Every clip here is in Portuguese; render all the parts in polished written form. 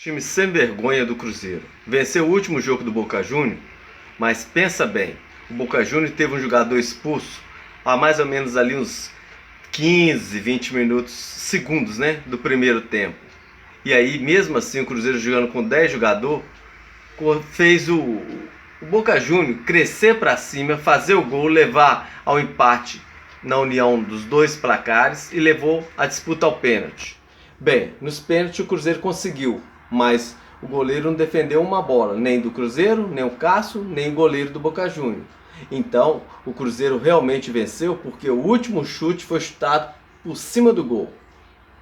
Time sem vergonha do Cruzeiro. Venceu o último jogo do Boca Juniors, mas pensa bem, o Boca Juniors teve um jogador expulso há mais ou menos ali uns 15, 20 minutos, segundos, né, do primeiro tempo. E aí, mesmo assim, o Cruzeiro jogando com 10 jogadores, fez o Boca Juniors crescer para cima, fazer o gol, levar ao empate na união dos dois placares e levou a disputa ao pênalti. Bem, nos pênaltis o Cruzeiro conseguiu, mas o goleiro não defendeu uma bola, nem do Cruzeiro, nem o Cássio, nem o goleiro do Boca Juniors. Então, o Cruzeiro realmente venceu porque o último chute foi chutado por cima do gol.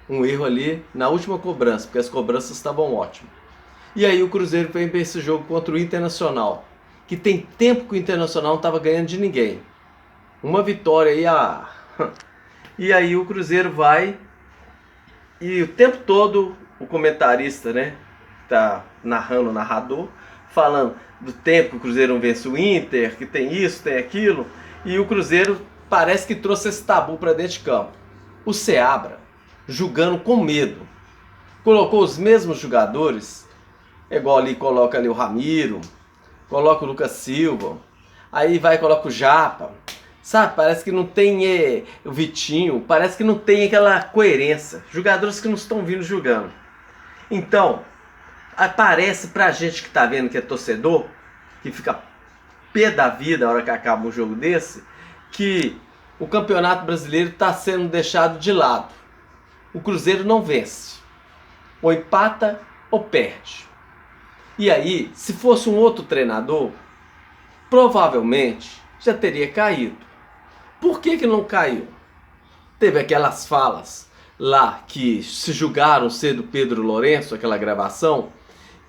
Um erro ali na última cobrança, porque as cobranças estavam ótimas. E aí o Cruzeiro vem para esse jogo contra o Internacional, que tem tempo que o Internacional não estava ganhando de ninguém. Uma vitória aí, E aí o Cruzeiro vai e o tempo todo o comentarista, né, tá narrando, o narrador, falando do tempo que o Cruzeiro não vence o Inter, que tem isso, tem aquilo, e o Cruzeiro parece que trouxe esse tabu para dentro de campo. O Seabra, jogando com medo, colocou os mesmos jogadores, igual ali, coloca ali o Ramiro, coloca o Lucas Silva, aí vai e coloca o Japa, sabe, parece que não tem o Vitinho, parece que não tem aquela coerência, jogadores que não estão vindo jogando. Então, aparece pra gente que tá vendo, que é torcedor, que fica pé da vida na hora que acaba um jogo desse, que o Campeonato Brasileiro está sendo deixado de lado. O Cruzeiro não vence, ou empata ou perde. E aí, se fosse um outro treinador, provavelmente já teria caído. Por que não caiu? Teve aquelas falas lá que se julgaram ser do Pedro Lourenço, aquela gravação,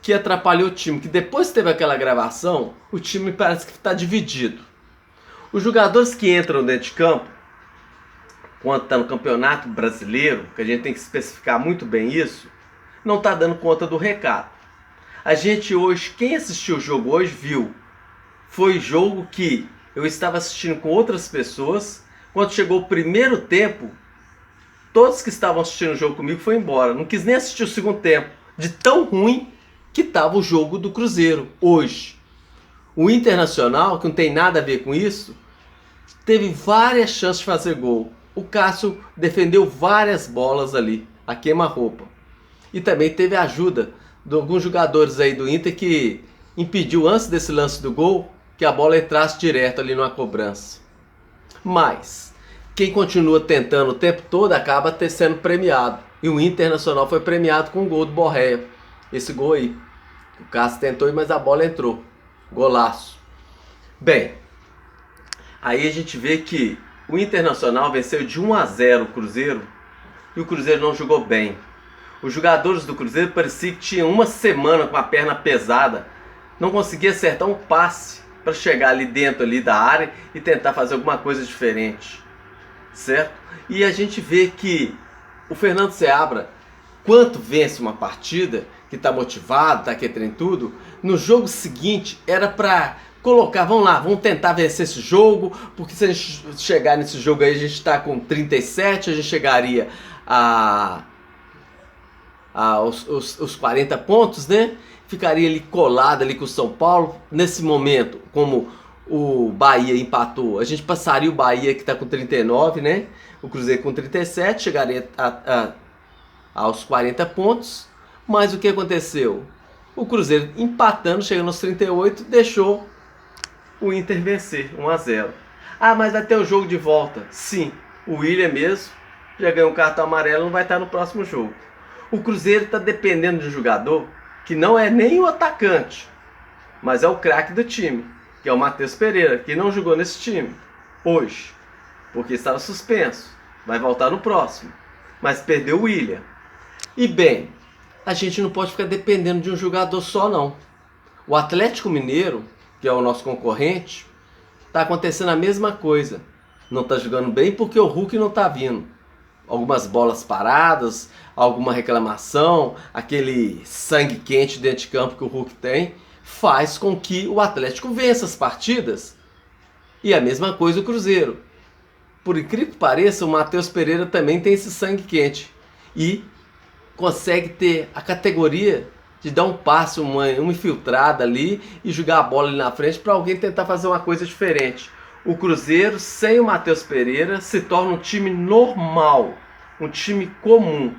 que atrapalhou o time, que depois que teve aquela gravação, o time parece que está dividido. Os jogadores que entram dentro de campo, quando está no Campeonato Brasileiro, que a gente tem que especificar muito bem isso, não está dando conta do recado. A gente hoje, quem assistiu o jogo hoje viu, foi jogo que eu estava assistindo com outras pessoas, quando chegou o primeiro tempo, todos que estavam assistindo o jogo comigo foram embora, não quis nem assistir o segundo tempo, de tão ruim que estava o jogo do Cruzeiro hoje. O Internacional, que não tem nada a ver com isso, teve várias chances de fazer gol. O Cássio defendeu várias bolas ali, a queima-roupa. E também teve a ajuda de alguns jogadores aí do Inter que impediu antes desse lance do gol que a bola entrasse direto ali numa cobrança. Mas quem continua tentando o tempo todo acaba sendo premiado. E o Internacional foi premiado com o gol do Borré. Esse gol aí. O Cássio tentou, mas a bola entrou. Golaço. Bem, aí a gente vê que o Internacional venceu de 1-0 o Cruzeiro e o Cruzeiro não jogou bem. Os jogadores do Cruzeiro parecia que tinham uma semana com a perna pesada, não conseguia acertar um passe para chegar ali dentro ali da área e tentar fazer alguma coisa diferente, certo? E a gente vê que o Fernando Seabra, quanto vence uma partida, que está motivado, está querendo tudo, no jogo seguinte era para colocar, vamos lá, vamos tentar vencer esse jogo, porque se a gente chegar nesse jogo aí, a gente está com 37, a gente chegaria aos 40 pontos, né? Ficaria ali colado ali com o São Paulo. Nesse momento, como o Bahia empatou, a gente passaria o Bahia, que está com 39, né? O Cruzeiro com 37, chegaria aos 40 pontos. Mas o que aconteceu? O Cruzeiro empatando, chegando aos 38, deixou o Inter vencer 1-0. Mas vai ter o jogo de volta. Sim, o William mesmo já ganhou um cartão amarelo, não vai estar no próximo jogo. O Cruzeiro está dependendo de um jogador que não é nem o atacante, mas é o craque do time, que é o Matheus Pereira, que não jogou nesse time hoje, porque estava suspenso. Vai voltar no próximo, mas perdeu o William. E bem, a gente não pode ficar dependendo de um jogador só, não. O Atlético Mineiro, que é o nosso concorrente, está acontecendo a mesma coisa. Não está jogando bem porque o Hulk não está vindo. Algumas bolas paradas, alguma reclamação, aquele sangue quente dentro de campo que o Hulk tem, faz com que o Atlético vença as partidas. E a mesma coisa o Cruzeiro. Por incrível que pareça, o Matheus Pereira também tem esse sangue quente. E consegue ter a categoria de dar um passe, uma infiltrada ali e jogar a bola ali na frente para alguém tentar fazer uma coisa diferente. O Cruzeiro, sem o Matheus Pereira, se torna um time normal, um time comum.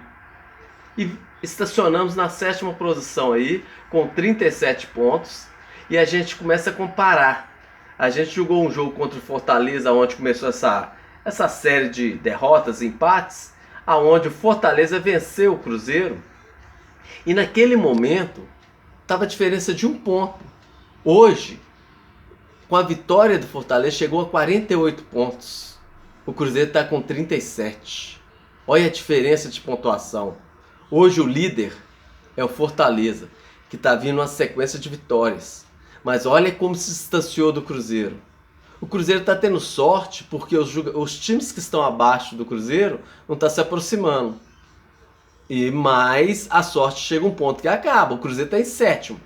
E estacionamos na 7ª posição aí, com 37 pontos, e a gente começa a comparar. A gente jogou um jogo contra o Fortaleza, onde começou essa série de derrotas e empates, aonde o Fortaleza venceu o Cruzeiro, e naquele momento estava a diferença de 1 ponto. Hoje, com a vitória do Fortaleza, chegou a 48 pontos. O Cruzeiro está com 37. Olha a diferença de pontuação. Hoje o líder é o Fortaleza, que está vindo uma sequência de vitórias. Mas olha como se distanciou do Cruzeiro. O Cruzeiro está tendo sorte porque os times que estão abaixo do Cruzeiro não estão se aproximando. Mas a sorte chega a um ponto que acaba. O Cruzeiro está em 7º.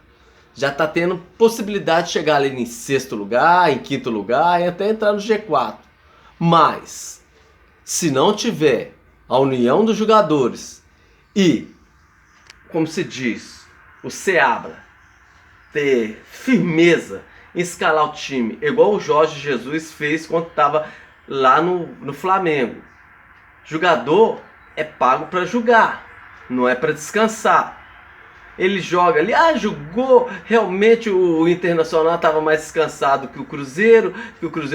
Já está tendo possibilidade de chegar ali em 6º lugar, em 5º lugar e até entrar no G4. Mas, se não tiver a união dos jogadores e, como se diz, o Seabra ter firmeza em escalar o time, igual o Jorge Jesus fez quando estava lá no Flamengo. Jogador é pago para jogar, não é para descansar. Ele joga ali, jogou, realmente o Internacional estava mais descansado que o Cruzeiro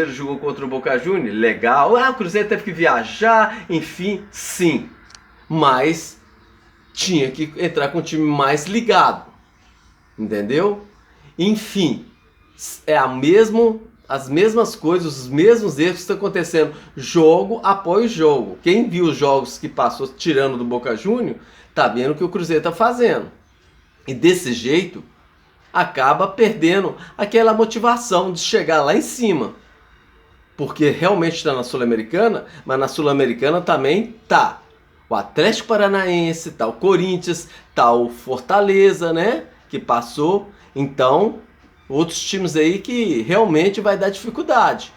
jogou contra o Boca Juniors, legal, o Cruzeiro teve que viajar, enfim, sim, mas tinha que entrar com o time mais ligado, entendeu? Enfim, é as mesmas coisas, os mesmos erros que estão acontecendo, jogo após jogo. Quem viu os jogos que passou tirando do Boca Juniors, tá vendo o que o Cruzeiro tá fazendo. E desse jeito, acaba perdendo aquela motivação de chegar lá em cima. Porque realmente está na Sul-Americana, mas na Sul-Americana também tá o Atlético Paranaense, tá o Corinthians, tá o Fortaleza, né? Que passou. Então, outros times aí que realmente vai dar dificuldade.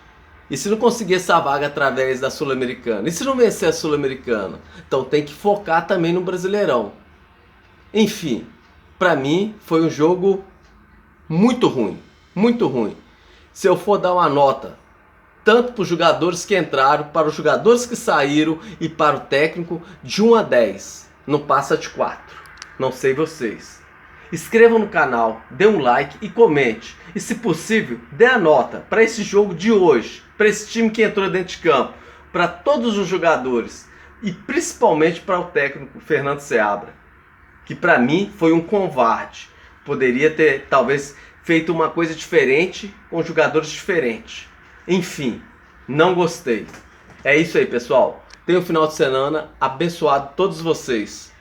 E se não conseguir essa vaga através da Sul-Americana? E se não vencer a Sul-Americana? Então tem que focar também no Brasileirão. Enfim, para mim foi um jogo muito ruim. Muito ruim. Se eu for dar uma nota, tanto para os jogadores que entraram, para os jogadores que saíram e para o técnico, de 1 a 10, não passa de 4. Não sei vocês. Inscreva no canal, dê um like e comente. E se possível, dê a nota para esse jogo de hoje, para esse time que entrou dentro de campo, para todos os jogadores e principalmente para o técnico Fernando Seabra, que para mim foi um covarde. Poderia ter talvez feito uma coisa diferente com jogadores diferentes. Enfim, não gostei. É isso aí, pessoal. Tenha um final de semana abençoado todos vocês.